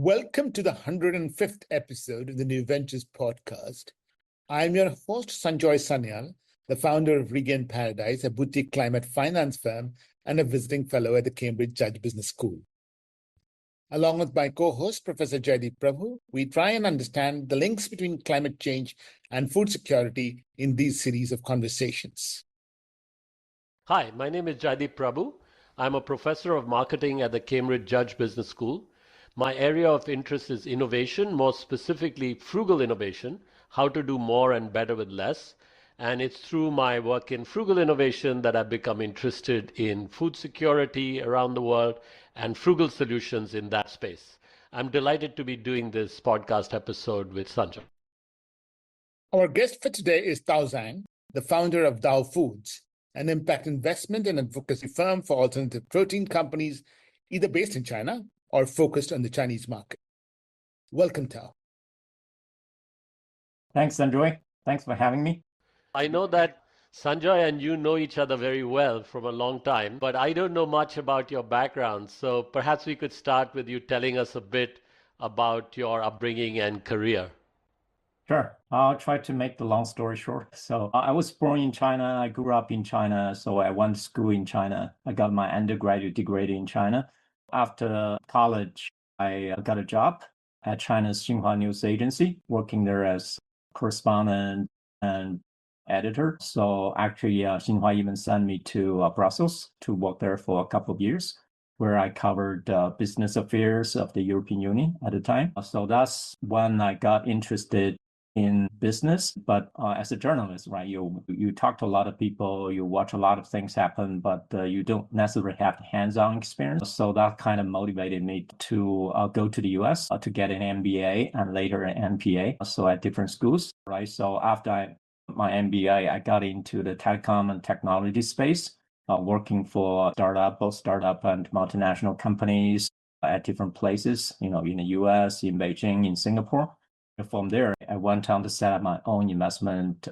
Welcome to the 105th episode of the New Ventures podcast. I'm your host, Sanjoy Sanyal, the founder of Regain Paradise, a boutique climate finance firm and a visiting fellow at the Cambridge Judge Business School. Along with my co-host, Professor Jaideep Prabhu, we try and understand the links between climate change and food security in these series of conversations. Hi, my name is Jaideep Prabhu. I'm a professor of marketing at the Cambridge Judge Business School. My area of interest is innovation, more specifically frugal innovation, how to do more and better with less. And it's through my work in frugal innovation that I've become interested in food security around the world and frugal solutions in that space. I'm delighted to be doing this podcast episode with Sanjay. Our guest for today is Tao Zhang, the founder of Dao Foods, an impact investment and advocacy firm for alternative protein companies, either based in China or focused on the Chinese market. Welcome, Tao. Thanks, Sanjoy. Thanks for having me. I know that Sanjay and you know each other very well from a long time, but I don't know much about your background. So perhaps we could start with you telling us a bit about your upbringing and career. Sure. I'll try to make the long story short. So I was born in China. I grew up in China. So I went to school in China. I got my undergraduate degree in China. After college, I got a job at China's Xinhua News Agency, working there as correspondent and editor. So actually, Xinhua even sent me to Brussels to work there for a couple of years, where I covered business affairs of the European Union at the time. So that's when I got interested in business. But as a journalist, right, you talk to a lot of people, you watch a lot of things happen, but you don't necessarily have hands-on experience. So that kind of motivated me to go to the US to get an MBA and later an MPA, so at different schools, right? So after my MBA, I got into the telecom and technology space, working for both startup and multinational companies at different places, in the US, in Beijing, in Singapore. From there, I went on to set up my own investment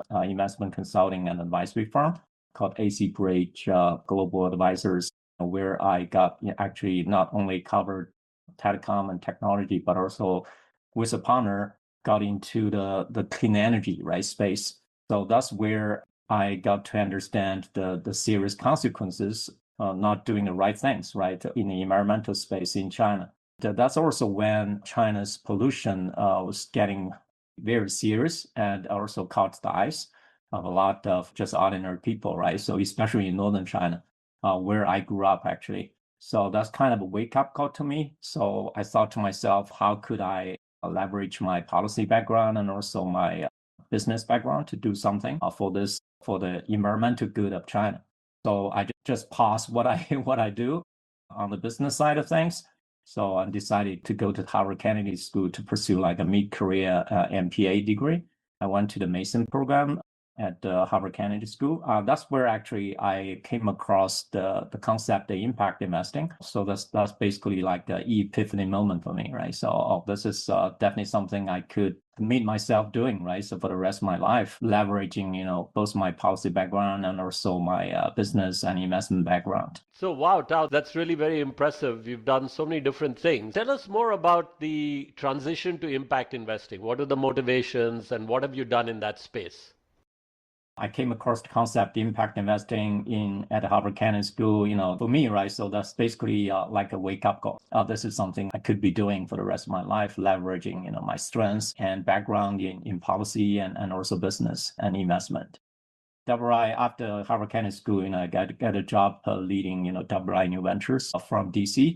consulting and advisory firm called AC Bridge Global Advisors, where I got actually not only covered telecom and technology, but also with a partner got into the clean energy space. So that's where I got to understand the serious consequences not doing the right things, right, in the environmental space in China. That's also when China's pollution was getting very serious and also caught the eyes of a lot of just ordinary people, right? So especially in northern China, where I grew up, actually. So that's kind of a wake-up call to me. So I thought to myself, how could I leverage my policy background and also my business background to do something for the environmental good of China? So I just paused what I do on the business side of things. So I decided to go to Harvard Kennedy School to pursue like a mid-career MPA degree. I went to the Mason program at Harvard Kennedy School. That's where actually I came across the concept of impact investing. So that's basically like the epiphany moment for me, right? So this is definitely something I could meet myself doing, right? So for the rest of my life, leveraging, both my policy background and also my business and investment background. So, wow, Tao, that's really very impressive. You've done so many different things. Tell us more about the transition to impact investing. What are the motivations and what have you done in that space? I came across the concept impact investing at Harvard Kennedy School, for me, right? So that's basically like a wake-up call. This is something I could be doing for the rest of my life, leveraging, my strengths and background in policy and also business and investment. WRI, after Harvard Kennedy School, I got a job leading, WRI New Ventures from DC.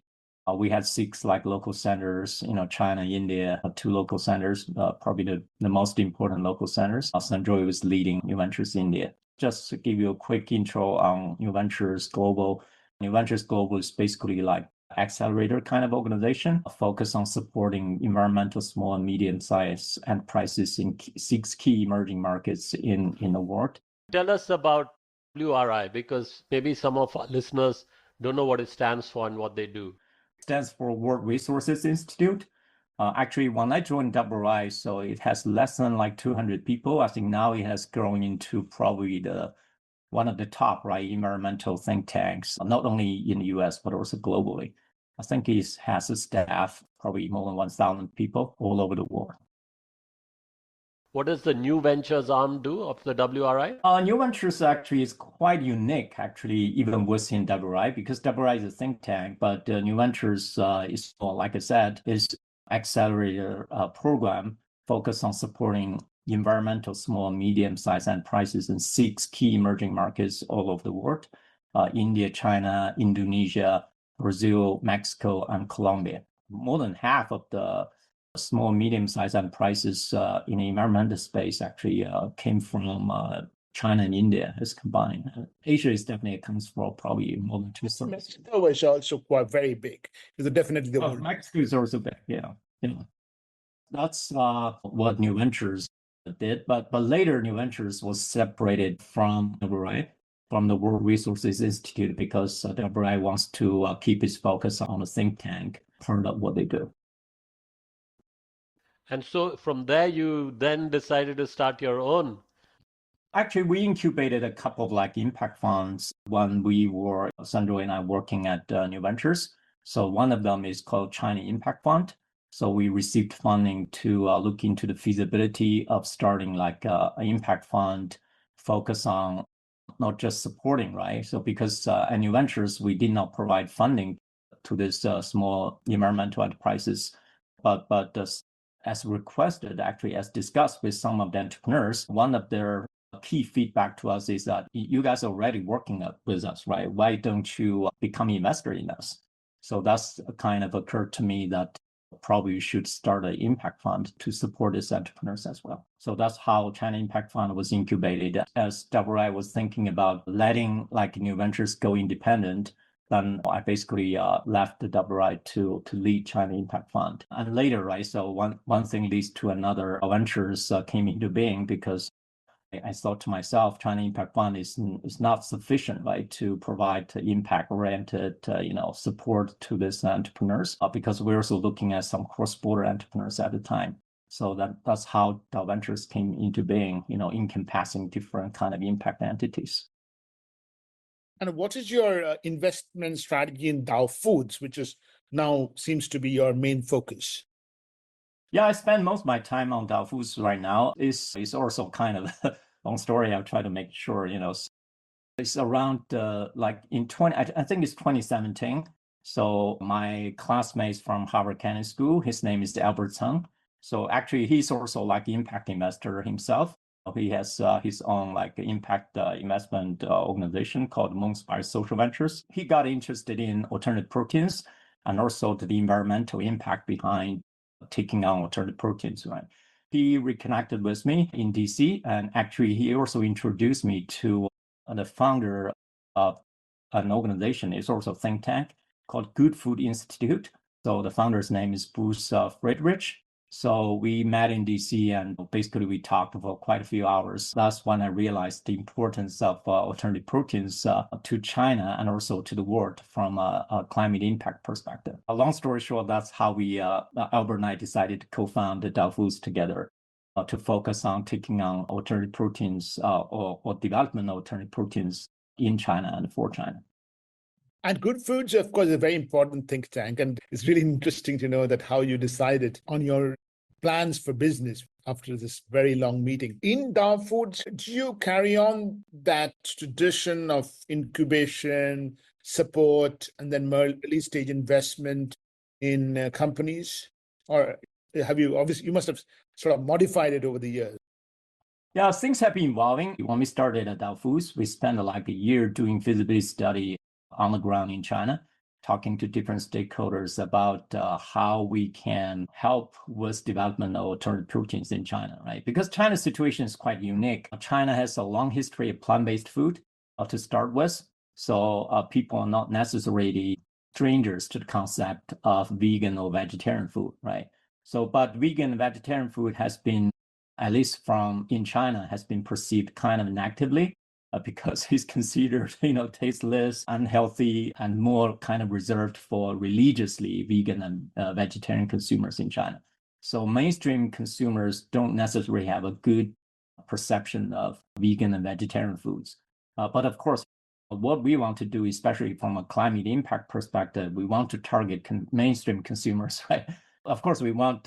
We had 6 local centers, China, India, 2 local centers, probably the most important local centers. Sanjoy was leading New Ventures India. Just to give you a quick intro on New Ventures Global. New Ventures Global is basically like accelerator kind of organization, focused on supporting environmental small and medium-sized enterprises in 6 key emerging markets in the world. Tell us about WRI, because maybe some of our listeners don't know what it stands for and what they do. Stands for World Resources Institute. Actually, when I joined WRI, so it has less than 200 people. I think now it has grown into probably one of the top environmental think tanks, not only in the US, but also globally. I think he has a staff, probably more than 1,000 people all over the world. What does the New Ventures arm do of the WRI? New Ventures actually is quite unique, actually, even within WRI, because WRI is a think tank, but New Ventures is, well, like I said, is accelerator program focused on supporting environmental small and medium-sized enterprises in 6 key emerging markets all over the world: India, China, Indonesia, Brazil, Mexico, and Colombia. More than half of the small, medium-sized enterprises in the environmental space actually came from China and India as combined. Asia is definitely accounts for probably more than 2/3. Mexico is also quite very big. It's definitely the world. Mexico is also big, yeah. That's what New Ventures did, but later New Ventures was separated from WRI, from the World Resources Institute, because WRI wants to keep its focus on the think tank part of what they do. And so from there, you then decided to start your own. Actually, we incubated a couple of impact funds when we were, Sanjoy and I, working at New Ventures. So one of them is called China Impact Fund. So we received funding to look into the feasibility of starting an impact fund, focus on not just supporting, right? So because at New Ventures, we did not provide funding to these small environmental enterprises, but as requested, actually, as discussed with some of the entrepreneurs, one of their key feedback to us is that you guys are already working with us, right? Why don't you become an investor in us? So that's kind of occurred to me that probably should start an impact fund to support these entrepreneurs as well. So that's how China Impact Fund was incubated. As WRI was thinking about letting New Ventures go independent, then I basically left the WRI to lead China Impact Fund. And later, right, so one thing leads to another. Ventures came into being because I thought to myself, China Impact Fund is not sufficient, right, to provide impact-oriented, support to these entrepreneurs, because we're also looking at some cross-border entrepreneurs at the time. So that's how Dow Ventures came into being, encompassing different kind of impact entities. And what is your investment strategy in Dow Foods, which is now seems to be your main focus? Yeah, I spend most of my time on Dow Foods right now. It's also kind of a long story. I'll try to make sure, it's around I think it's 2017. So my classmates from Harvard Kennedy School, his name is Albert Tsang. So actually, he's also impact investor himself. He has his own impact investment organization called Moonspire Social Ventures. He got interested in alternative proteins and also the environmental impact behind taking on alternative proteins, right? He reconnected with me in DC, and actually he also introduced me to the founder of an organization. It's also a think tank called Good Food Institute. So the founder's name is Bruce Friedrich. So we met in DC and basically we talked for quite a few hours. That's when I realized the importance of alternative proteins to China and also to the world from a climate impact perspective. A long story short, that's how we, Albert and I, decided to co-found the Dow Foods together to focus on taking on alternative proteins or development of alternative proteins in China and for China. And Good Foods, of course, is a very important think tank. And it's really interesting to know that how you decided on your plans for business after this very long meeting. In Dow Foods, do you carry on that tradition of incubation, support, and then early stage investment in companies? Or have you, obviously, you must have sort of modified it over the years? Yeah, things have been evolving. When we started at Dow Foods, we spent a year doing feasibility study on the ground in China, talking to different stakeholders about how we can help with development of alternative proteins in China, right? Because China's situation is quite unique. China has a long history of plant-based food to start with. So people are not necessarily strangers to the concept of vegan or vegetarian food, right? So, but vegan and vegetarian food has been, at least from in China, has been perceived kind of negatively because it's considered, tasteless, unhealthy, and more kind of reserved for religiously vegan and vegetarian consumers in China. So mainstream consumers don't necessarily have a good perception of vegan and vegetarian foods. But of course, what we want to do, especially from a climate impact perspective, we want to target mainstream consumers, right? Of course, we want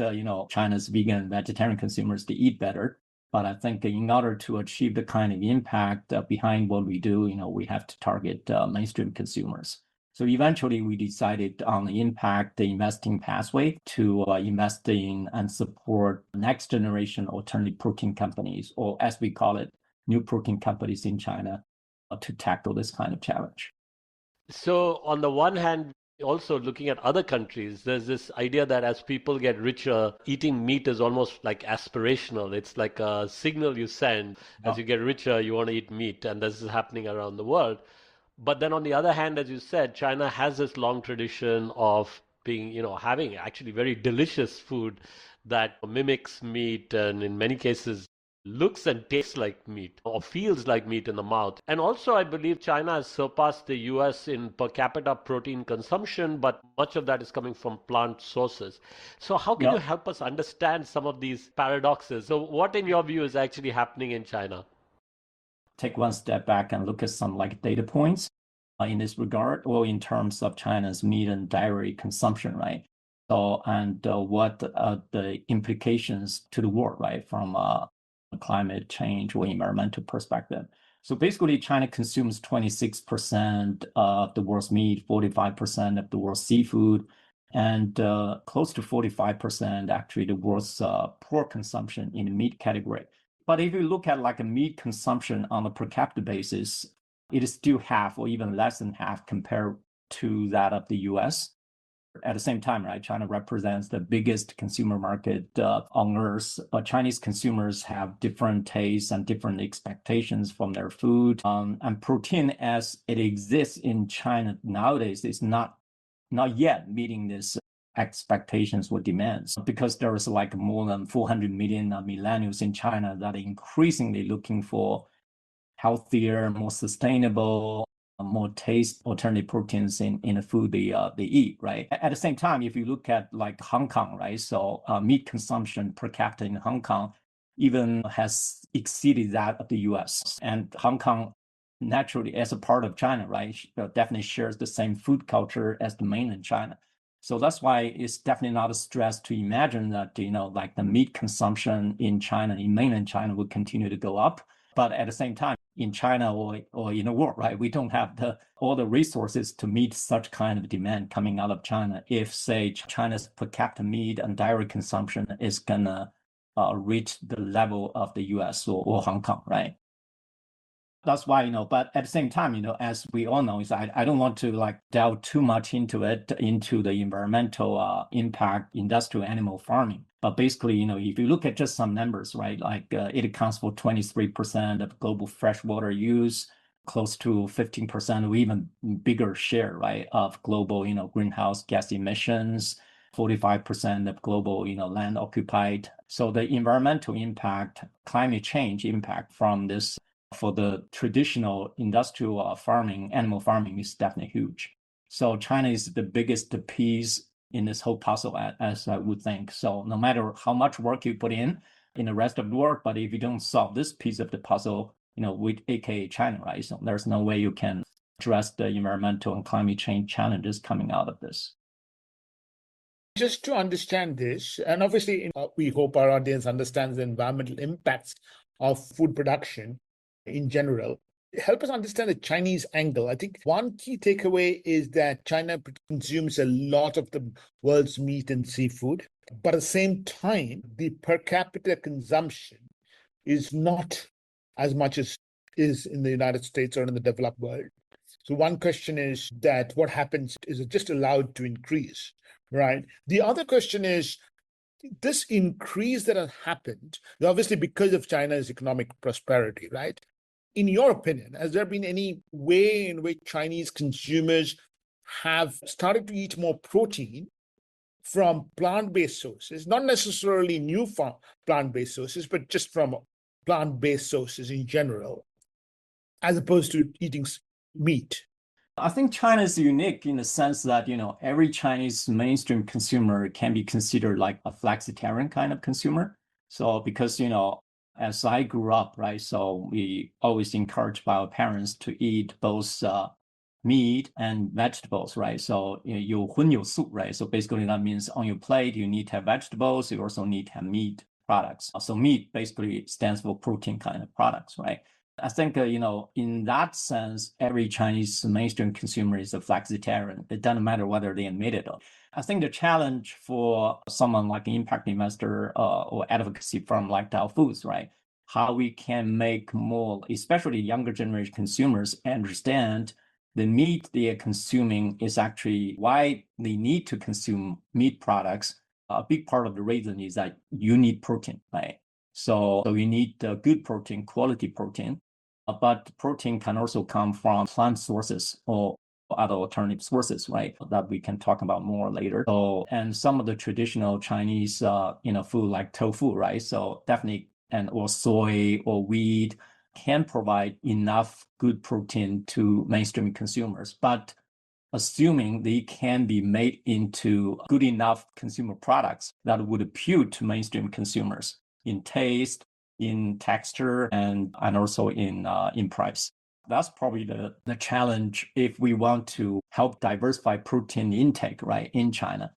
China's vegan and vegetarian consumers to eat better. But I think in order to achieve the kind of impact behind what we do, we have to target mainstream consumers. So eventually, we decided on the impact the investing pathway to invest in and support next generation alternative protein companies, or as we call it, new protein companies in China, to tackle this kind of challenge. So on the one hand, also looking at other countries, there's this idea that as people get richer, eating meat is almost like aspirational. It's like a signal you send. As you get richer, you want to eat meat, and this is happening around the world. But then on the other hand, as you said, China has this long tradition of being, having actually very delicious food that mimics meat and in many cases looks and tastes like meat or feels like meat in the mouth. And also, I believe China has surpassed the US in per capita protein consumption, but much of that is coming from plant sources. So how can you help us understand some of these paradoxes? So what, in your view, is actually happening in China? Take one step back and look at some data points in this regard, or in terms of China's meat and dairy consumption, right? So, and what the implications to the world, right, from a climate change or environmental perspective. So basically, China consumes 26% of the world's meat, 45% of the world's seafood, and close to 45% actually the world's pork consumption in the meat category. But if you look at a meat consumption on a per capita basis, it is still half or even less than half compared to that of the US. At the same time, right, China represents the biggest consumer market on earth. Chinese consumers have different tastes and different expectations from their food. And protein as it exists in China nowadays is not yet meeting this expectations or demands, because there is more than 400 million millennials in China that are increasingly looking for healthier, more sustainable, more taste alternative proteins in the food they eat, right? At the same time, if you look at Hong Kong, right? So meat consumption per capita in Hong Kong even has exceeded that of the US. And Hong Kong, naturally, as a part of China, right, definitely shares the same food culture as the mainland China. So that's why it's definitely not a stress to imagine that, the meat consumption in China, in mainland China, will continue to go up. But at the same time, in China or in the world, right, we don't have all the resources to meet such kind of demand coming out of China. If, say, China's per capita meat and dairy consumption is gonna reach the level of the US or Hong Kong, right? That's why, but at the same time, as we all know, is I don't want to delve too much into the environmental impact, industrial animal farming. But basically, if you look at just some numbers, right, it accounts for 23% of global freshwater use, close to 15% or even bigger share, right, of global, greenhouse gas emissions, 45% of global, land occupied. So the environmental impact, climate change impact from this for the traditional industrial farming, animal farming, is definitely huge. So China is the biggest piece in this whole puzzle, as I would think. So no matter how much work you put in the rest of the world, but if you don't solve this piece of the puzzle, with AKA China, right? So there's no way you can address the environmental and climate change challenges coming out of this. Just to understand this, and obviously we hope our audience understands the environmental impacts of food production in general. Help us understand the Chinese angle. I think one key takeaway is that China consumes a lot of the world's meat and seafood, but at the same time, the per capita consumption is not as much as is in the United States or in the developed world. So one question is that what happens, is it just allowed to increase, right? The other question is, this increase that has happened, obviously because of China's economic prosperity, right? In your opinion, has there been any way in which Chinese consumers have started to eat more protein from plant-based sources, not necessarily new plant-based sources, but just from plant-based sources in general, as opposed to eating meat? I think China is unique in the sense that, every Chinese mainstream consumer can be considered like a flexitarian kind of consumer. So because, as I grew up, right? So we always encouraged by our parents to eat both meat and vegetables, right? So 有荤有素, right? So basically that means on your plate, you need to have vegetables. You also need to have meat products. So meat basically stands for protein kind of products, right? I think, in that sense, every Chinese mainstream consumer is a flexitarian. It doesn't matter whether they admit it or not. I think the challenge for someone like an impact investor or advocacy firm like Dow Foods, right? How we can make more, especially younger generation consumers, understand the meat they are consuming is actually why they need to consume meat products. A big part of the reason is that you need protein, right? So you need good protein, quality protein. But protein can also come from plant sources or other alternative sources, right? That we can talk about more later. So, and some of the traditional Chinese, food like tofu, right? So definitely, or soy or wheat can provide enough good protein to mainstream consumers. But assuming they can be made into good enough consumer products that would appeal to mainstream consumers in taste, in texture, and also in price. That's probably the challenge if we want to help diversify protein intake, right, in China.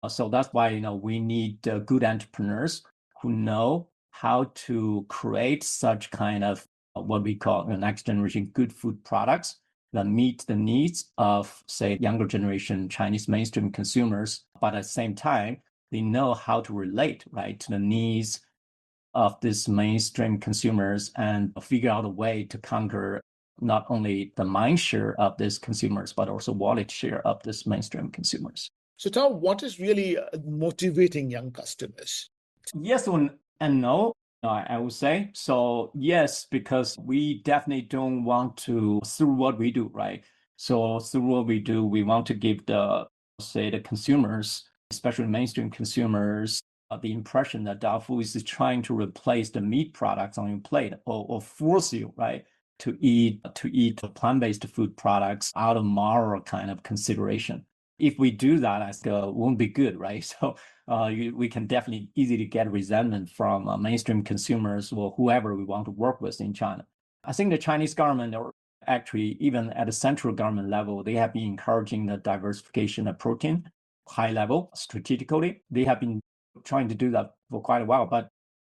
So that's why we need good entrepreneurs who know how to create such kind of what we call the next generation good food products that meet the needs of, say, younger generation Chinese mainstream consumers, but at the same time, they know how to relate, right, to the needs of these mainstream consumers and figure out a way to conquer not only the mind share of these consumers, but also wallet share of these mainstream consumers. So, Tom, what is really motivating young customers? Yes and no. I would say. So yes, because we definitely don't want to, through what we do, right? So through what we do, we want to give the consumers, especially mainstream consumers, the impression that Dow Foods is trying to replace the meat products on your plate or force you, right, to eat plant-based food products out of moral kind of consideration. If we do that, I think won't be good, right? So we can definitely easily get resentment from mainstream consumers or whoever we want to work with in China. I think the Chinese government, or actually even at the central government level, they have been encouraging the diversification of protein, high level, strategically. They have been trying to do that for quite a while, but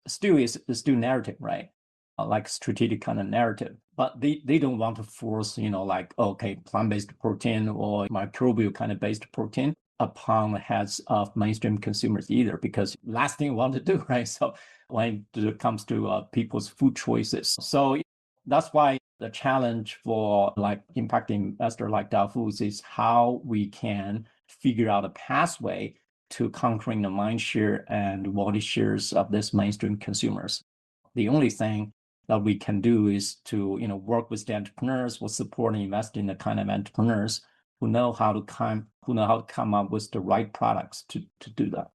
still is still narrative, right? Like strategic kind of narrative. But they don't want to force, okay, plant-based protein or microbial kind of based protein upon the heads of mainstream consumers either, because last thing we want to do, right? So when it comes to people's food choices. So that's why the challenge for like impact investor like Dow Foods is how we can figure out a pathway to conquering the mind share and wallet shares of this mainstream consumers. The only thing that we can do is to work with the entrepreneurs, we'll support and invest in the kind of entrepreneurs who know how to come up with the right products to do that.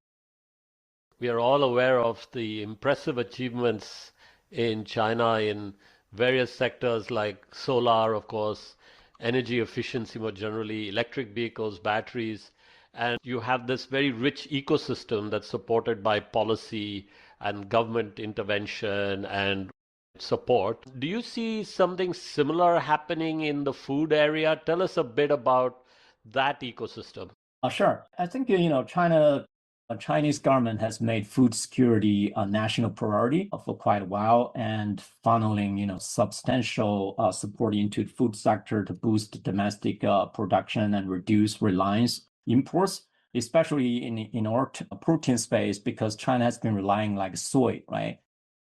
We are all aware of the impressive achievements in China in various sectors like solar, of course, energy efficiency more generally, electric vehicles, batteries, and you have this very rich ecosystem that's supported by policy and government intervention and support. Do you see something similar happening in the food area? Tell us a bit about that ecosystem. Sure. I think, Chinese government has made food security a national priority for quite a while and funneling, substantial support into the food sector to boost domestic production and reduce reliance imports, especially in our protein space, because China has been relying like soy, right?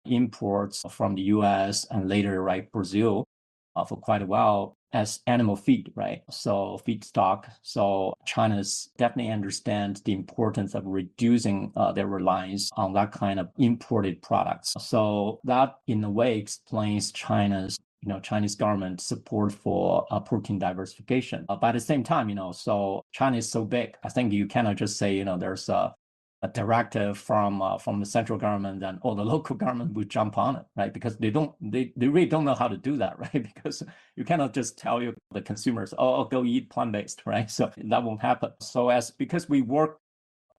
Imports from the US and later, right, Brazil for quite a while as animal feed, right? So feedstock. So China's definitely understands the importance of reducing their reliance on that kind of imported products. So that in a way explains China's Chinese government support for protein diversification. But at the same time, so China is so big. I think you cannot just say, there's a directive from the central government and all the local government would jump on it, right? Because they really don't know how to do that, right? Because you cannot just tell the consumers, oh, go eat plant-based, right? So that won't happen. So because we work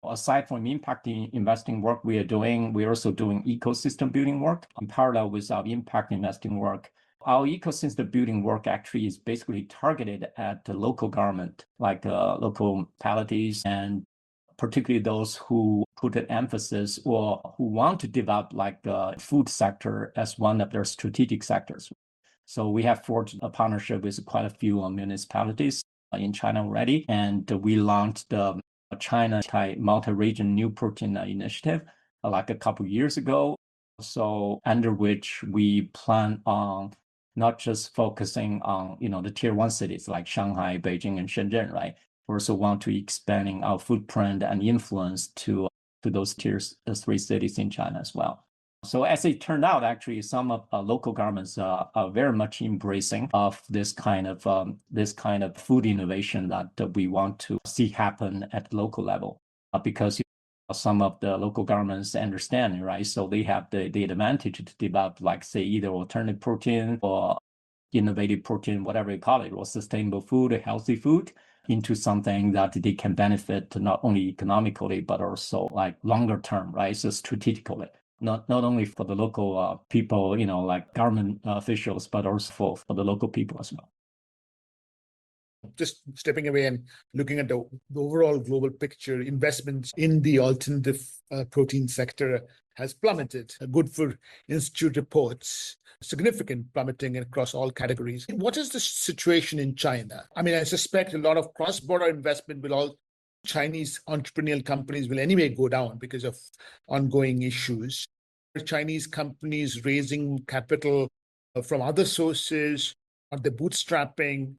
Aside from impact investing work we are doing, we're also doing ecosystem building work in parallel with our impact investing work. Our ecosystem building work actually is basically targeted at the local government, like local municipalities, and particularly those who put an emphasis or who want to develop like the food sector as one of their strategic sectors. So we have forged a partnership with quite a few municipalities in China already, and we launched the China multi-region new protein initiative like a couple of years ago. So under which we plan on not just focusing on the tier 1 cities like Shanghai, Beijing, and Shenzhen, right? We also want to expanding our footprint and influence to those tier 3 cities in China as well. So as it turned out, actually, some of local governments are very much embracing of this kind of food innovation that we want to see happen at the local level, because some of the local governments understand, right? So they have the advantage to develop, like, say, either alternative protein or innovative protein, whatever you call it, or sustainable food, healthy food, into something that they can benefit not only economically, but also like longer term, right? So strategically. Not only for the local people, like government officials, but also for the local people as well. Just stepping away and looking at the overall global picture, investments in the alternative protein sector has plummeted. Good for Institute reports, significant plummeting across all categories. What is the situation in China? I mean, I suspect a lot of cross-border investment will all Chinese entrepreneurial companies will anyway go down because of ongoing issues. Chinese companies raising capital from other sources, are they bootstrapping?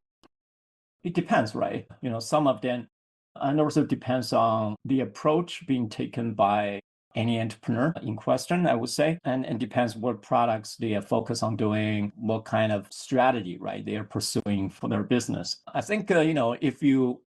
It depends, right? Some of them, and also depends on the approach being taken by any entrepreneur in question, I would say, and it depends what products they are focused on doing, what kind of strategy, right, they are pursuing for their business. I think, if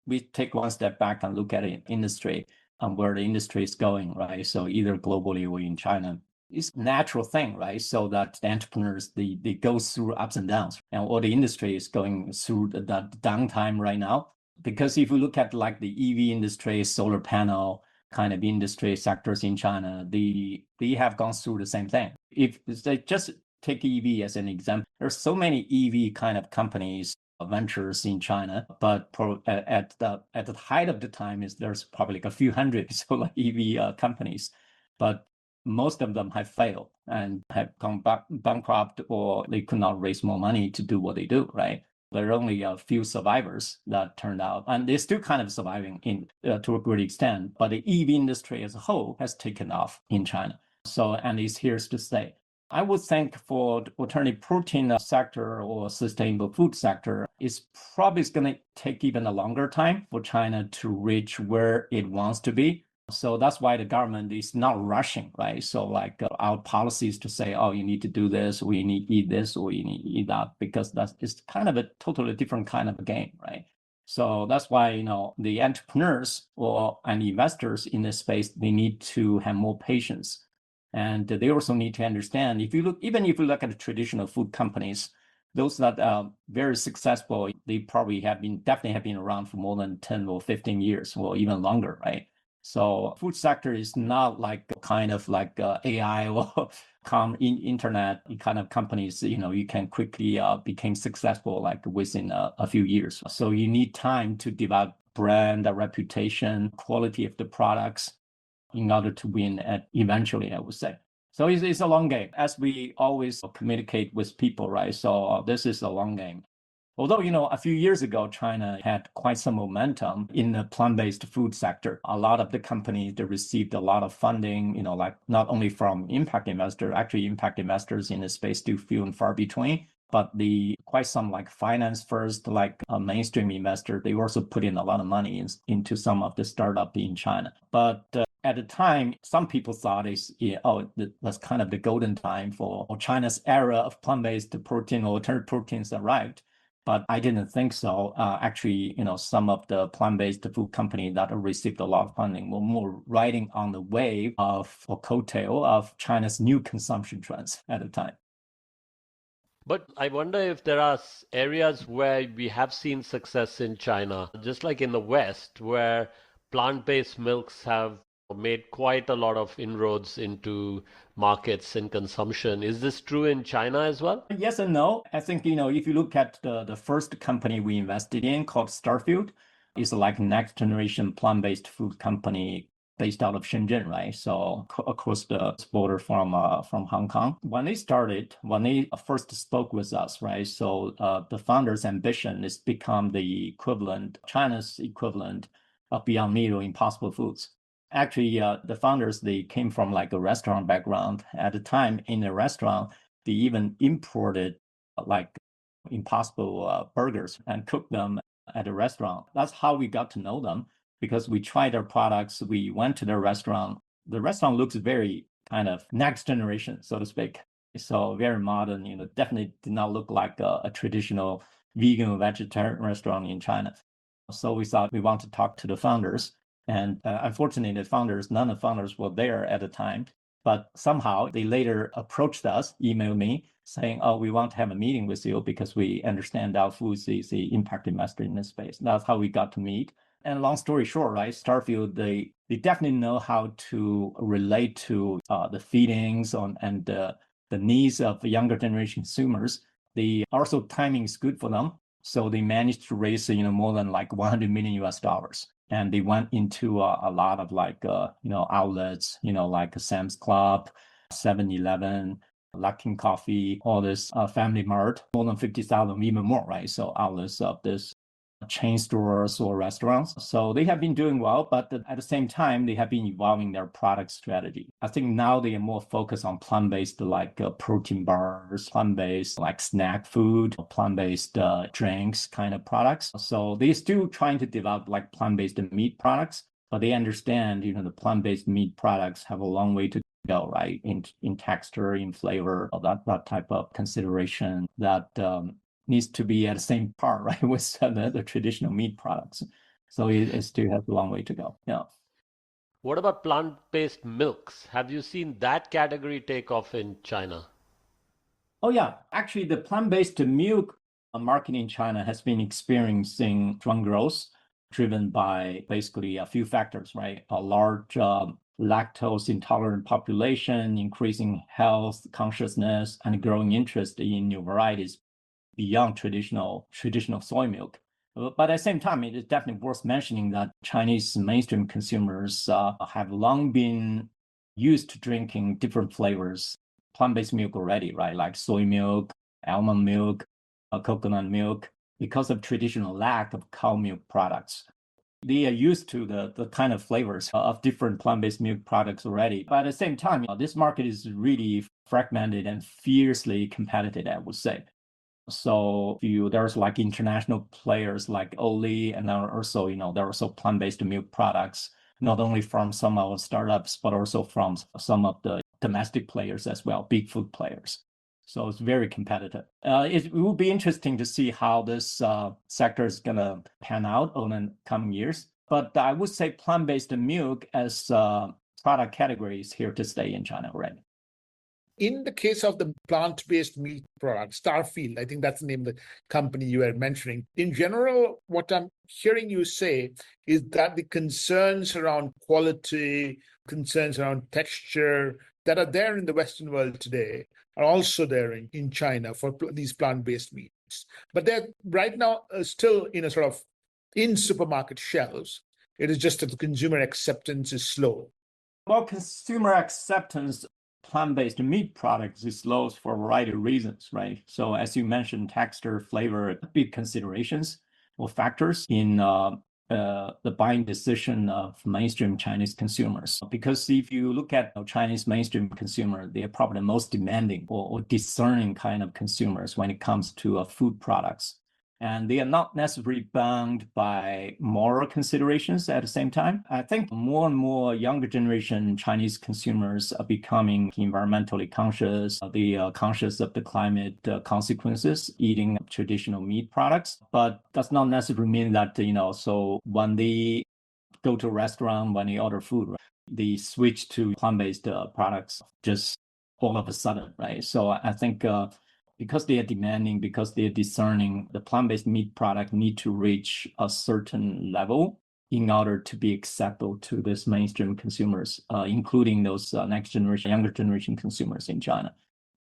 we take one step back and look at an industry and where the industry is going, right? So either globally or in China, it's a natural thing, right? So that the entrepreneurs, they go through ups and downs, and all the industry is going through that downtime right now. Because if you look at like the EV industry, solar panel kind of industry sectors in China, they have gone through the same thing. If they just take EV as an example, there's so many EV kind of companies, ventures in China, but at the height of the time there's probably like a few hundred solar EV companies, but most of them have failed and have gone bankrupt, or they could not raise more money to do what they do, right? There are only a few survivors that turned out, and they're still kind of surviving to a great extent. But the EV industry as a whole has taken off in China, and is here to stay. I would think for the alternative protein sector or sustainable food sector, it's probably going to take even a longer time for China to reach where it wants to be. So that's why the government is not rushing, right? So like our policies to say, oh, you need to do this, or you need to eat this, or you need to eat that, because it's kind of a totally different kind of a game, right? So that's why, the entrepreneurs and investors in this space, they need to have more patience. And they also need to understand, even if you look at the traditional food companies, those that are very successful, they probably definitely have been around for more than 10 or 15 years or even longer, right? So food sector is not like kind of like AI or internet kind of companies, you can quickly become successful like within a few years. So you need time to develop brand, reputation, quality of the products in order to win eventually, I would say. So it's a long game, as we always communicate with people, right? So this is a long game. Although, a few years ago, China had quite some momentum in the plant-based food sector. A lot of the companies that received a lot of funding, like not only from impact investors, actually impact investors in the space still few and far between, but quite some like finance first, like a mainstream investor, they also put in a lot of money into some of the startup in China. But at the time, some people thought that's kind of the golden time for China's era of plant-based protein or alternative proteins arrived. But I didn't think so. Actually, some of the plant-based food companies that received a lot of funding were more riding on the wave or coattail of China's new consumption trends at the time. But I wonder if there are areas where we have seen success in China, just like in the West, where plant-based milks have made quite a lot of inroads into markets and consumption. Is this true in China as well? Yes and no. I think, if you look at the first company we invested in called Starfield, it's like a next generation plant-based food company based out of Shenzhen, right? So across the border from Hong Kong. When they first spoke with us, right? So the founder's ambition is become China's equivalent of Beyond Meat or Impossible Foods. Actually, the founders, they came from like a restaurant background. At the time in the restaurant, they even imported like Impossible burgers and cooked them at a restaurant. That's how we got to know them because we tried their products. We went to their restaurant. The restaurant looks very kind of next generation, so to speak. So very modern, definitely did not look like a traditional vegan or vegetarian restaurant in China. So we thought we want to talk to the founders. And unfortunately, none of the founders were there at the time. But somehow they later approached us, emailed me, saying, "Oh, we want to have a meeting with you because we understand Dow Foods is the impact investor in this space." That's how we got to meet. And long story short, right, Starfield, they definitely know how to relate to the feelings and the needs of younger generation consumers. Also timing is good for them. So they managed to raise, more than like $100 million US. And they went into a lot of outlets, like Sam's Club, 7-Eleven, Luckin Coffee, all this Family Mart, more than 50,000, even more, right? So outlets of this chain stores or restaurants. So they have been doing well, but at the same time, they have been evolving their product strategy. I think now they are more focused on plant-based like protein bars, plant-based like snack food, plant-based drinks kind of products. So they're still trying to develop like plant-based meat products, but they understand, the plant-based meat products have a long way to go, right? In texture, in flavor, that type of consideration that needs to be at the same par, right, with the traditional meat products. So it still has a long way to go. Yeah. What about plant-based milks? Have you seen that category take off in China? Oh, yeah. Actually, the plant-based milk market in China has been experiencing strong growth, driven by basically a few factors, right? A large lactose intolerant population, increasing health consciousness, and growing interest in new varieties beyond traditional soy milk. But at the same time, it is definitely worth mentioning that Chinese mainstream consumers have long been used to drinking different flavors, plant-based milk already, right? Like soy milk, almond milk, coconut milk, because of traditional lack of cow milk products. They are used to the kind of flavors of different plant-based milk products already. But at the same time, this market is really fragmented and fiercely competitive, I would say. So there's like international players like Oli, and also, there are also plant-based milk products, not only from some of our startups, but also from some of the domestic players as well, big food players. So it's very competitive. It will be interesting to see how this sector is going to pan out over the coming years. But I would say plant-based milk as a product category is here to stay in China already. In the case of the plant-based meat product, Starfield, I think that's the name of the company you were mentioning. In general, what I'm hearing you say is that the concerns around quality, concerns around texture that are there in the Western world today are also there in China for these plant-based meats. But they're right now still in a sort of in supermarket shelves. It is just that the consumer acceptance is slow. Well, consumer acceptance plant-based meat products is low for a variety of reasons, right? So as you mentioned, texture, flavor, big considerations or factors in the buying decision of mainstream Chinese consumers. Because if you look at Chinese mainstream consumer, they are probably the most demanding or discerning kind of consumers when it comes to food products. And they are not necessarily bound by moral considerations at the same time. I think more and more younger generation Chinese consumers are becoming environmentally conscious. They are conscious of the climate consequences, eating traditional meat products. But does not necessarily mean that, so when they go to a restaurant, when they order food, right, they switch to plant-based products just all of a sudden, right? So I think because they are demanding, because they are discerning, the plant-based meat product need to reach a certain level in order to be acceptable to this mainstream consumers, including those next generation, younger generation consumers in China.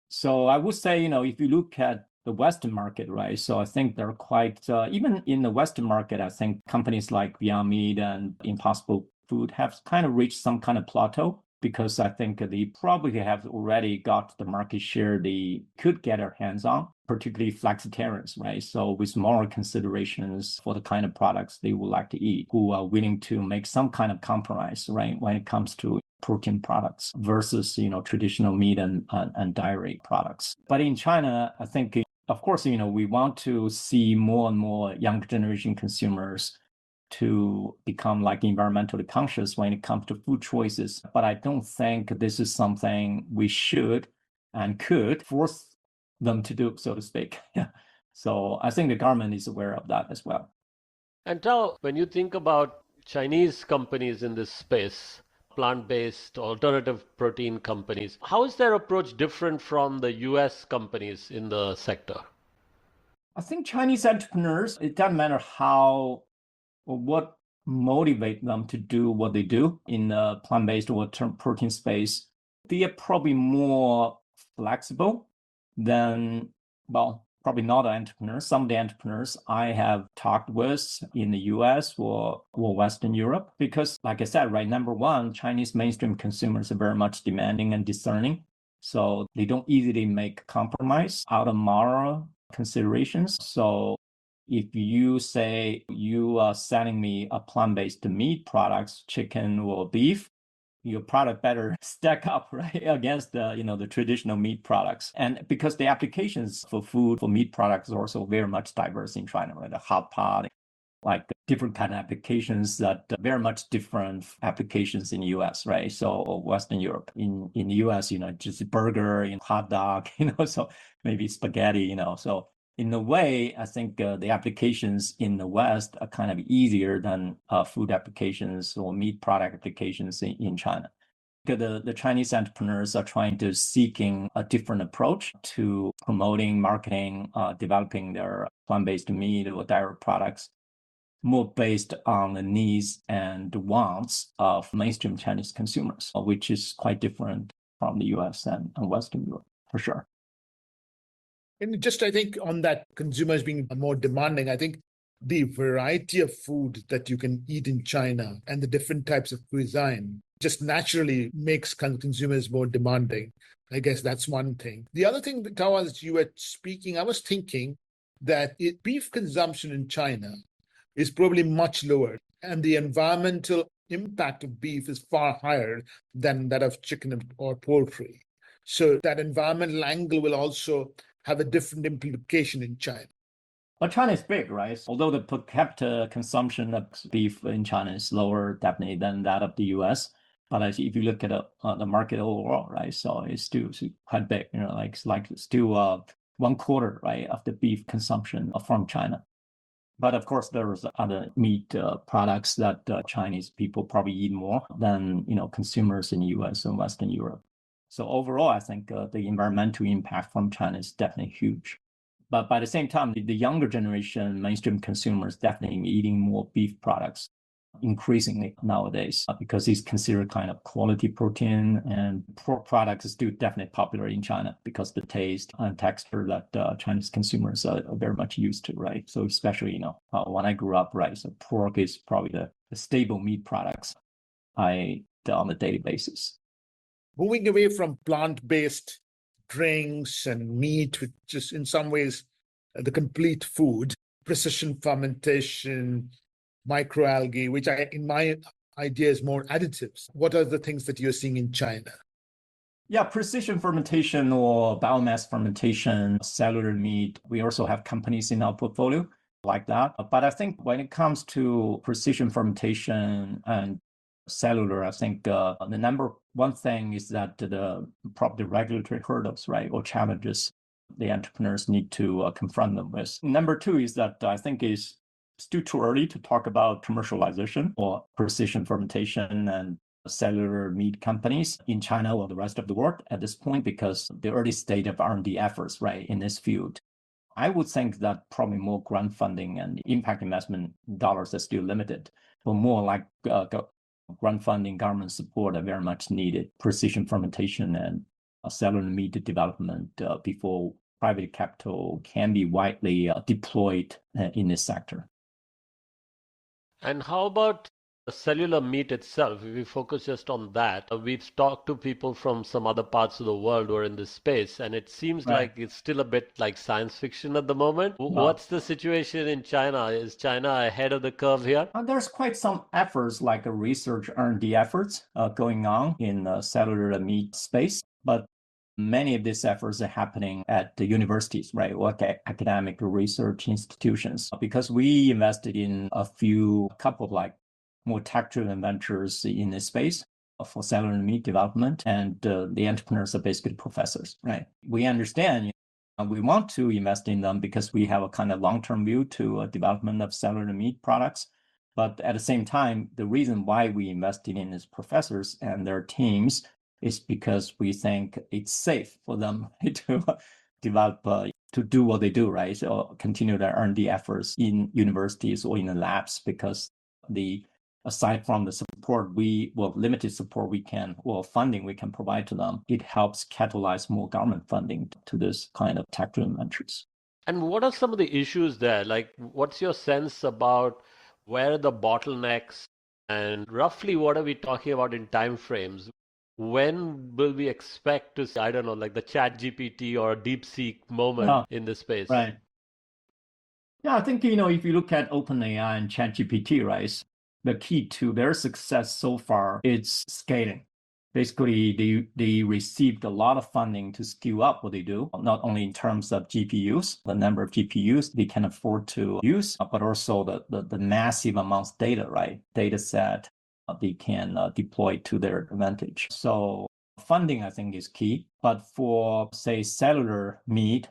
So I would say, if you look at the Western market, right? So I think they're quite, even in the Western market, I think companies like Beyond Meat and Impossible Food have kind of reached some kind of plateau, because I think they probably have already got the market share they could get their hands on, particularly flexitarians, right? So with moral considerations for the kind of products they would like to eat, who are willing to make some kind of compromise, right, when it comes to protein products versus, traditional meat and dairy products. But in China, I think, of course, we want to see more and more younger generation consumers to become like environmentally conscious when it comes to food choices. But I don't think this is something we should and could force them to do, so to speak. Yeah. So I think the government is aware of that as well. And Tao, when you think about Chinese companies in this space, plant-based alternative protein companies, how is their approach different from the US companies in the sector? I think Chinese entrepreneurs, it doesn't matter how or what motivate them to do what they do in the plant-based or protein space, they are probably more flexible than, well, probably not entrepreneurs. Some of the entrepreneurs I have talked with in the US or Western Europe, because like I said, right, number one, Chinese mainstream consumers are very much demanding and discerning. So they don't easily make compromise out of moral considerations. So if you say you are selling me a plant-based meat products, chicken or beef, your product better stack up, right, against the traditional meat products. And because the applications for food, for meat products are also very much diverse in China, right? The hot pot, like different kind of applications that very much different applications in the US, right? So Western Europe. In the US, just burger, hot dog, so maybe spaghetti, so in a way, I think the applications in the West are kind of easier than food applications or meat product applications in China. The Chinese entrepreneurs are trying to seeking a different approach to promoting, marketing, developing their plant-based meat or dairy products, more based on the needs and wants of mainstream Chinese consumers, which is quite different from the US and Western Europe, for sure. And just, I think, on that consumers being more demanding, I think the variety of food that you can eat in China and the different types of cuisine just naturally makes consumers more demanding. I guess that's one thing. The other thing, Tao, as you were speaking, I was thinking that beef consumption in China is probably much lower, and the environmental impact of beef is far higher than that of chicken or poultry. So that environmental angle will also have a different implication in China. But China is big, right? Although the per capita consumption of beef in China is lower, definitely, than that of the US. But if you look at the market overall, right, so it's still quite big, it's like still 1/4, right, of the beef consumption from China. But of course, there's other meat products that Chinese people probably eat more than consumers in the US and Western Europe. So overall, I think the environmental impact from China is definitely huge. But by the same time, the younger generation mainstream consumers definitely eating more beef products increasingly nowadays because it's considered kind of quality protein, and pork products is still definitely popular in China because the taste and texture that Chinese consumers are very much used to, right? So especially, when I grew up, right, so pork is probably the stable meat products I eat on a daily basis. Moving away from plant-based drinks and meat, which is in some ways the complete food, precision fermentation, microalgae, which in my idea is more additives. What are the things that you're seeing in China? Yeah, precision fermentation or biomass fermentation, cellular meat. We also have companies in our portfolio like that. But I think when it comes to precision fermentation and cellular, I think the number one thing is that the regulatory hurdles, right, or challenges the entrepreneurs need to confront them with. Number two is that I think it's still too early to talk about commercialization or precision fermentation and cellular meat companies in China or the rest of the world at this point, because the early state of R&D efforts, right, in this field I would think that probably more grant funding and impact investment dollars are still limited, but more like grant funding, government support are very much needed. Precision fermentation and cellular meat development before private capital can be widely deployed in this sector. And how about the cellular meat itself? If we focus just on that, we've talked to people from some other parts of the world who are in this space, and it seems like it's still a bit like science fiction at the moment. What's the situation in China? Is China ahead of the curve here? There's quite some efforts, like research R&D efforts going on in the cellular meat space, but many of these efforts are happening at the universities, right, or academic research institutions. Because we invested in a couple of like more tech-driven ventures in this space for cellular meat development, and the entrepreneurs are basically professors, right? We understand we want to invest in them because we have a kind of long-term view to development of cellular meat products. But at the same time, the reason why we invested in these professors and their teams is because we think it's safe for them to develop, to do what they do, right? So continue their R&D efforts in universities or in the labs, because aside from the support limited support funding we can provide to them, it helps catalyze more government funding to this kind of tech-driven ventures. And what are some of the issues there? Like, what's your sense about where are the bottlenecks, and roughly what are we talking about in timeframes? When will we expect to see, I don't know, like the ChatGPT or DeepSeek moment in this space? Right. Yeah, I think, if you look at OpenAI and ChatGPT, right, the key to their success so far is scaling. Basically, they received a lot of funding to scale up what they do, not only in terms of GPUs, the number of GPUs they can afford to use, but also the massive amounts of data, right? Data set they can deploy to their advantage. So funding, I think, is key. But for, say, cellular meat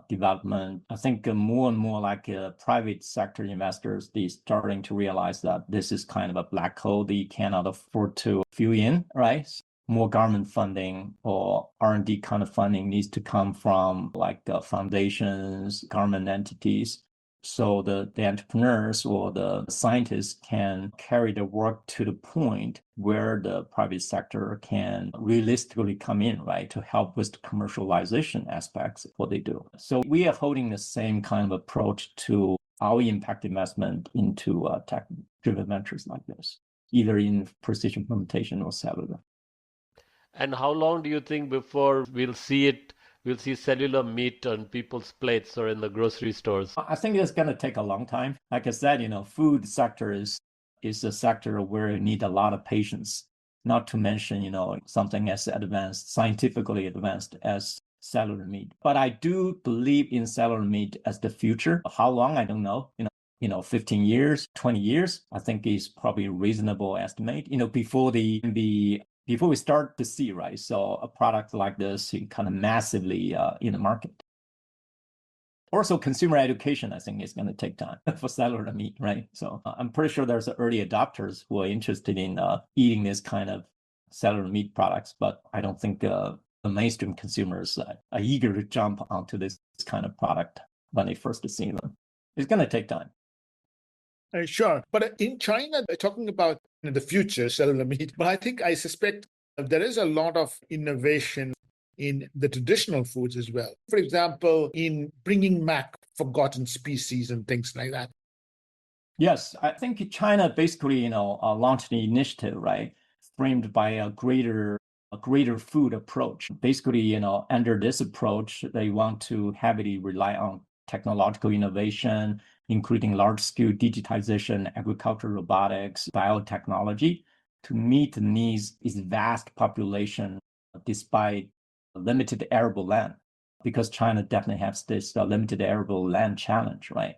development, I think more and more like private sector investors, they're starting to realize that this is kind of a black hole they cannot afford to fill in, right? More government funding or R&D kind of funding needs to come from like foundations, government entities. So the entrepreneurs or the scientists can carry the work to the point where the private sector can realistically come in, right, to help with the commercialization aspects of what they do. So we are holding the same kind of approach to our impact investment into tech-driven ventures like this, either in precision fermentation or cellular. And how long do you think before we'll see cellular meat on people's plates or in the grocery stores? I think it's going to take a long time. Like I said, food sector is a sector where you need a lot of patience, not to mention, something as advanced, scientifically advanced as cellular meat. But I do believe in cellular meat as the future. How long, I don't know. 15 years, 20 years, I think is probably a reasonable estimate, before we start to see, right? So a product like this kind of massively in the market. Also, consumer education, I think, is going to take time for cellular meat, right? So I'm pretty sure there's early adopters who are interested in eating this kind of cellular meat products, but I don't think the mainstream consumers are eager to jump onto this kind of product when they first see them. It's going to take time. Sure. But in China, they're talking about the future cellular meat, but I suspect there is a lot of innovation in the traditional foods as well. For example, in bringing back forgotten species and things like that. Yes, I think China basically, launched an initiative, right, framed by a greater food approach. Basically, under this approach, they want to heavily rely on technological innovation, including large-scale digitization, agriculture, robotics, biotechnology, to meet the needs of this vast population despite limited arable land, because China definitely has this limited arable land challenge, right?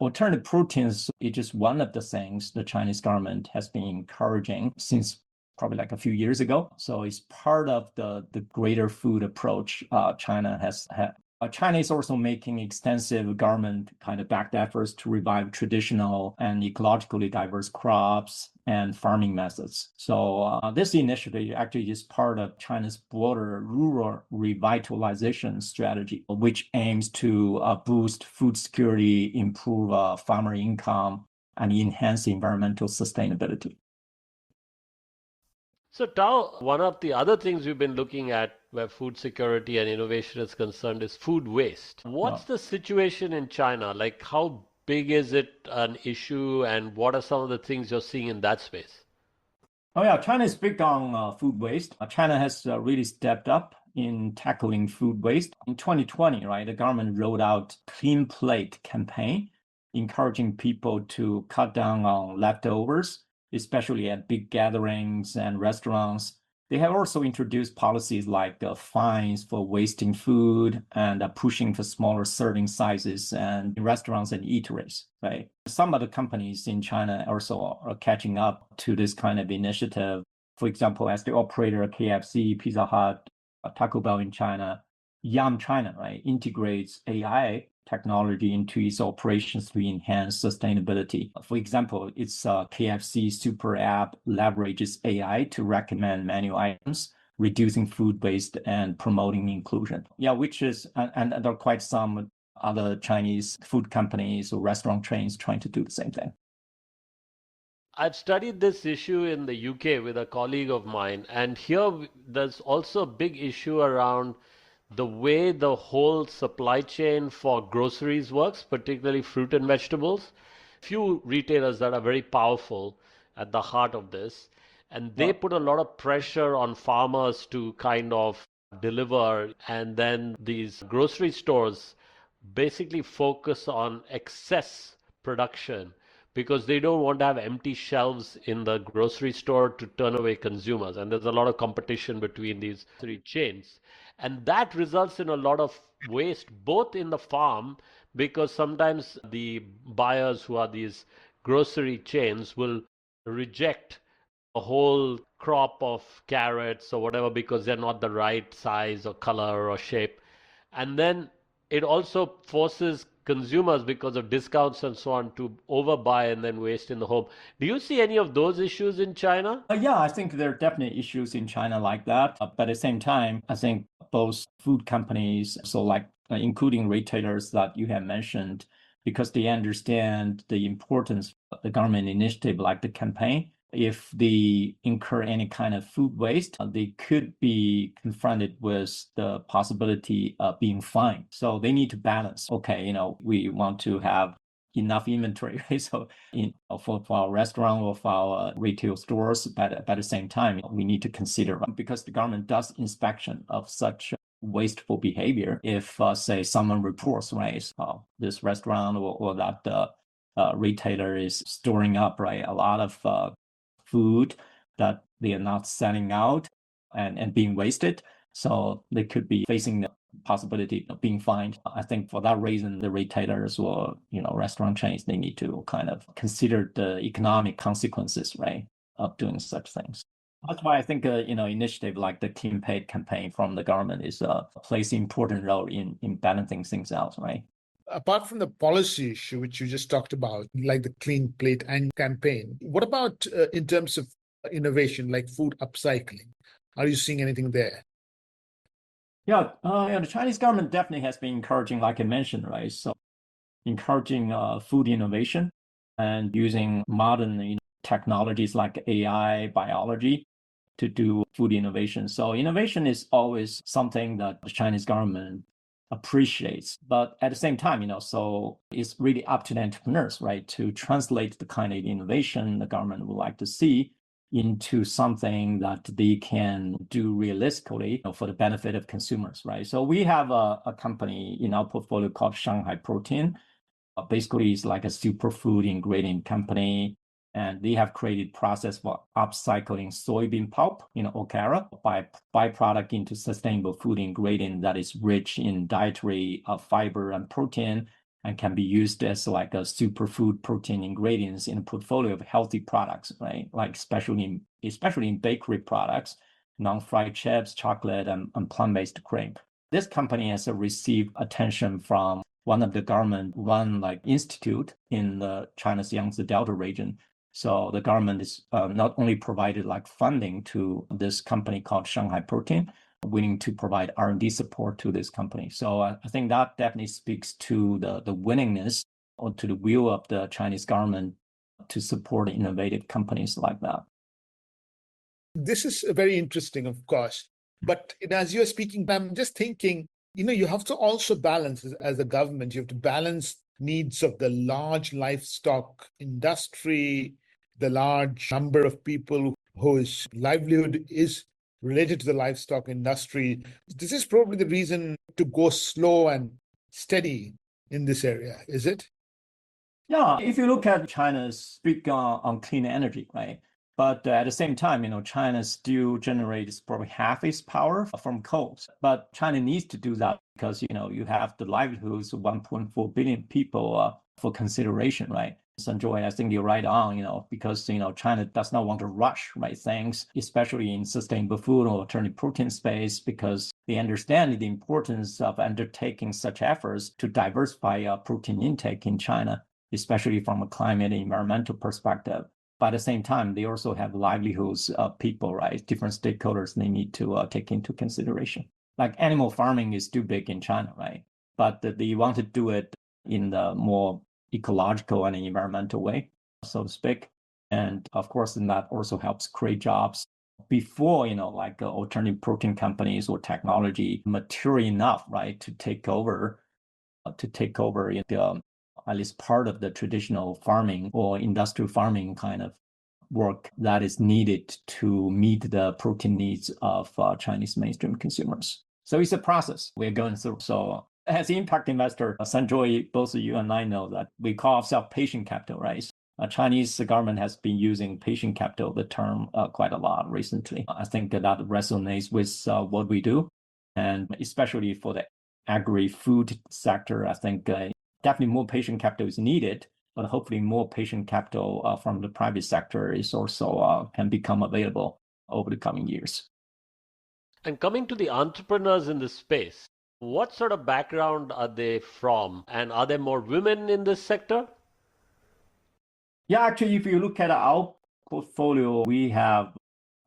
Alternative proteins is just one of the things the Chinese government has been encouraging since probably like a few years ago. So it's part of the greater food approach China has China is also making extensive government-backed efforts to revive traditional and ecologically diverse crops and farming methods. So this initiative actually is part of China's broader rural revitalization strategy, which aims to boost food security, improve farmer income, and enhance environmental sustainability. So, Tao, one of the other things we've been looking at where food security and innovation is concerned is food waste. What's the situation in China? Like, how big is it an issue, and what are some of the things you're seeing in that space? Oh yeah, China is big on food waste. China has really stepped up in tackling food waste. In 2020, right, the government rolled out Clean Plate campaign, encouraging people to cut down on leftovers, especially at big gatherings and restaurants. They have also introduced policies like fines for wasting food and pushing for smaller serving sizes and in restaurants and eateries, right? Some other companies in China also are catching up to this kind of initiative. For example, as the operator of KFC, Pizza Hut, Taco Bell in China, Yum China, right, integrates AI technology into its operations to enhance sustainability. For example, its KFC super app leverages AI to recommend menu items, reducing food waste and promoting inclusion. Yeah, which is, and there are quite some other Chinese food companies or restaurant chains trying to do the same thing. I've studied this issue in the UK with a colleague of mine, and here there's also a big issue around the way the whole supply chain for groceries works, particularly fruit and vegetables. Few retailers that are very powerful at the heart of this, and they put a lot of pressure on farmers to kind of deliver, and then these grocery stores basically focus on excess production because they don't want to have empty shelves in the grocery store to turn away consumers. And there's a lot of competition between these three chains. And that results in a lot of waste, both in the farm, because sometimes the buyers who are these grocery chains will reject a whole crop of carrots or whatever because they're not the right size or color or shape. And then it also forces consumers, because of discounts and so on, to overbuy and then waste in the home. Do you see any of those issues in China? Yeah, I think there are definitely issues in China like that. But at the same time, I think both food companies, so like including retailers that you have mentioned, because they understand the importance of the government initiative like the campaign. If they incur any kind of food waste, they could be confronted with the possibility of being fined. So they need to balance. Okay, we want to have enough inventory, right? So for our restaurant or for our retail stores, but at the same time, we need to consider, because the government does inspection of such wasteful behavior. If, say, someone reports, right, this restaurant or that retailer is storing up, right, a lot of food that they are not selling out and being wasted. So they could be facing the possibility of being fined. I think for that reason, the retailers or restaurant chains, they need to kind of consider the economic consequences, right, of doing such things. That's why I think initiative like the Clean Plate campaign from the government is plays an important role in balancing things out, right? Apart from the policy issue, which you just talked about, like the Clean Plate and campaign, what about in terms of innovation, like food upcycling? Are you seeing anything there? Yeah, the Chinese government definitely has been encouraging, like I mentioned, right? So encouraging food innovation and using modern technologies like AI, biology to do food innovation. So innovation is always something that the Chinese government appreciates. But at the same time, so it's really up to the entrepreneurs, right, to translate the kind of innovation the government would like to see into something that they can do realistically for the benefit of consumers, right? So we have a company in our portfolio called Shanghai Protein. Basically, it's like a superfood ingredient company, and they have created process for upcycling soybean pulp, okara, by byproduct into sustainable food ingredient that is rich in dietary fiber and protein, and can be used as like a superfood protein ingredients in a portfolio of healthy products, right? Like especially in bakery products, non-fried chips, chocolate, and plant-based cream. This company has received attention from one of the government-run institute in China's Yangtze Delta region. So the government is not only provided funding to this company called Shanghai Protein, willing to provide R&D support to this company. So I think that definitely speaks to the willingness or to the will of the Chinese government to support innovative companies like that. This is very interesting, of course. But as you're speaking, I'm just thinking, you have to also balance as a government, you have to balance needs of the large livestock industry, the large number of people whose livelihood is related to the livestock industry. This is probably the reason to go slow and steady in this area, is it? Yeah, if you look at China's big on clean energy, right? But at the same time, China still generates probably half its power from coal. But China needs to do that because, you have the livelihoods of 1.4 billion people for consideration, right? Sanjoy, I think you're right on, because, China does not want to rush, right, things, especially in sustainable food or alternative protein space, because they understand the importance of undertaking such efforts to diversify protein intake in China, especially from a climate and environmental perspective. But at the same time, they also have livelihoods of people, right? Different stakeholders they need to take into consideration. Like animal farming is too big in China, right? But they want to do it in the more ecological and environmental way, so to speak. And of course, then that also helps create jobs before, alternative protein companies or technology mature enough, right, to take over at least part of the traditional farming or industrial farming kind of work that is needed to meet the protein needs of Chinese mainstream consumers. So it's a process we're going through. So as an impact investor, Sanjoy, both of you and I know that we call ourselves patient capital, right? Chinese government has been using patient capital, the term, quite a lot recently. I think that resonates with what we do. And especially for the agri-food sector, I think definitely more patient capital is needed, but hopefully more patient capital from the private sector is also can become available over the coming years. And coming to the entrepreneurs in this space, what sort of background are they from? And are there more women in this sector? Yeah, actually, if you look at our portfolio, we have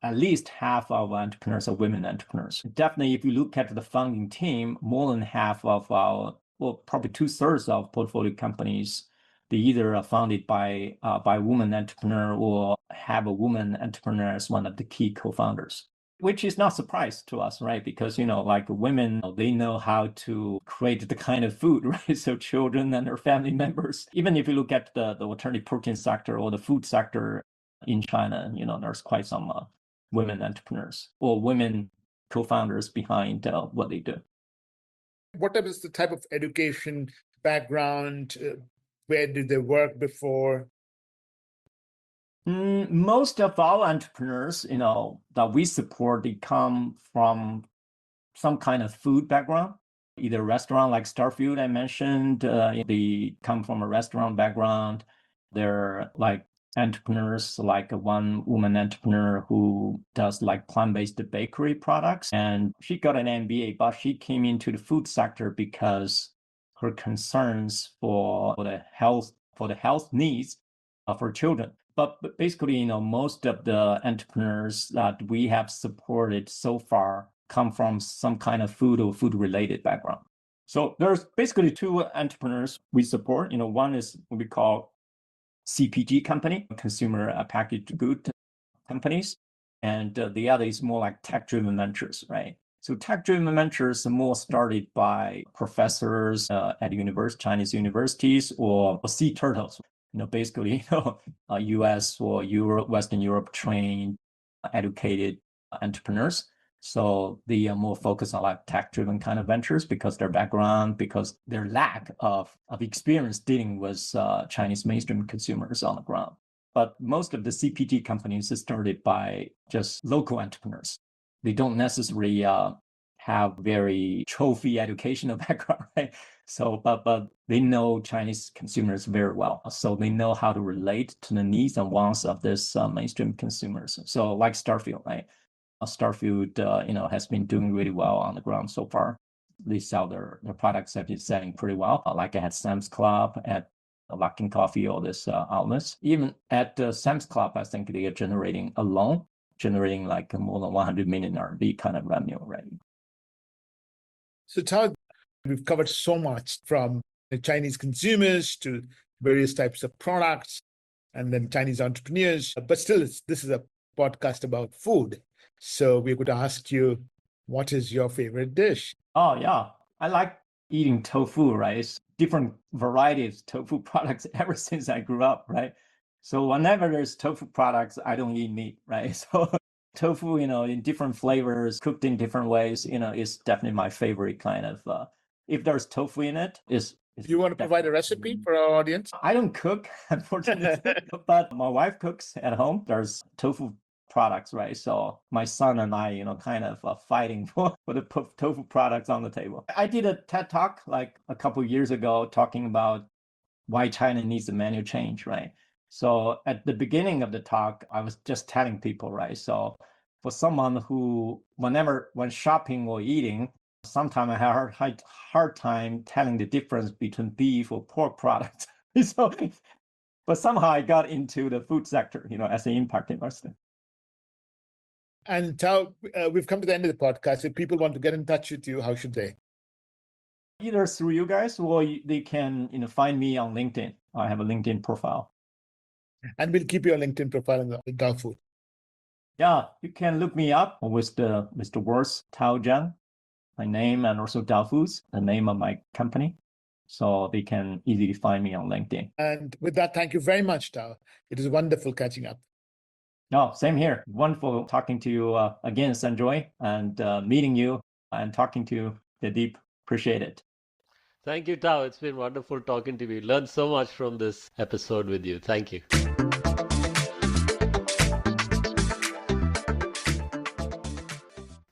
at least half of entrepreneurs are women entrepreneurs. Definitely, if you look at the founding team, more than half of our, well, probably 2/3 of portfolio companies, they either are founded by a woman entrepreneur or have a woman entrepreneur as one of the key co-founders, which is not a surprise to us, right? Because, women, they know how to create the kind of food, right? So children and their family members, even if you look at the alternative protein sector or the food sector in China, there's quite some women entrepreneurs or women co-founders behind what they do. What is the type of education background? Where did they work before? Most of our entrepreneurs, that we support, they come from some kind of food background, either restaurant like Starfield I mentioned. They come from a restaurant background. They're like entrepreneurs, like one woman entrepreneur who does like plant-based bakery products. And she got an MBA, but she came into the food sector because her concerns for the health needs of her children. But basically, most of the entrepreneurs that we have supported so far come from some kind of food or food-related background. So there's basically two entrepreneurs we support. One is what we call CPG company, consumer packaged good companies, and the other is more like tech-driven ventures, right? So tech-driven ventures are more started by professors at Chinese universities or sea turtles. Basically, U.S. or Europe, Western Europe trained, educated entrepreneurs. So they are more focused on like tech-driven kind of ventures because their background, because their lack of experience dealing with Chinese mainstream consumers on the ground. But most of the CPG companies are started by just local entrepreneurs. They don't necessarily have very trophy educational background, right? So, but they know Chinese consumers very well. So they know how to relate to the needs and wants of this mainstream consumers. So like Starfield, right? Starfield, has been doing really well on the ground so far. they sell their products have been selling pretty well. Like I had Sam's Club, at Luckin Coffee, all this outlets. Even at Sam's Club, I think they are generating like more than 100 million RMB kind of revenue already. So Tao, we've covered so much, from the Chinese consumers to various types of products, and then Chinese entrepreneurs. But still, this is a podcast about food. So we're going to ask you, what is your favorite dish? Oh, yeah. I like eating tofu, right? It's different varieties of tofu products ever since I grew up, right? So whenever there's tofu products, I don't eat meat, right? So tofu, in different flavors, cooked in different ways, is definitely my favorite kind of. If there's tofu in it, is. You want to provide a recipe for our audience? I don't cook, unfortunately, but my wife cooks at home. There's tofu products, right? So my son and I, kind of fighting for the tofu products on the table. I did a TED Talk like a couple of years ago talking about why China needs a menu change, right? So at the beginning of the talk, I was just telling people, right? So for someone who, when shopping or eating, sometimes I have a hard time telling the difference between beef or pork products. So, but somehow I got into the food sector, as an impact investor. And Tao, we've come to the end of the podcast. If people want to get in touch with you, how should they? Either through you guys, or they can, find me on LinkedIn. I have a LinkedIn profile. And we'll keep your LinkedIn profile in the Tao Food. Yeah, you can look me up with the words Tao Zhang, my name, and also Tao Foods, the name of my company. So they can easily find me on LinkedIn. And with that, thank you very much, Tao. It is wonderful catching up. No, same here. Wonderful talking to you again, Sanjoy, and meeting you and talking to Deep. Appreciate it. Thank you, Tao. It's been wonderful talking to you. Learned so much from this episode with you. Thank you.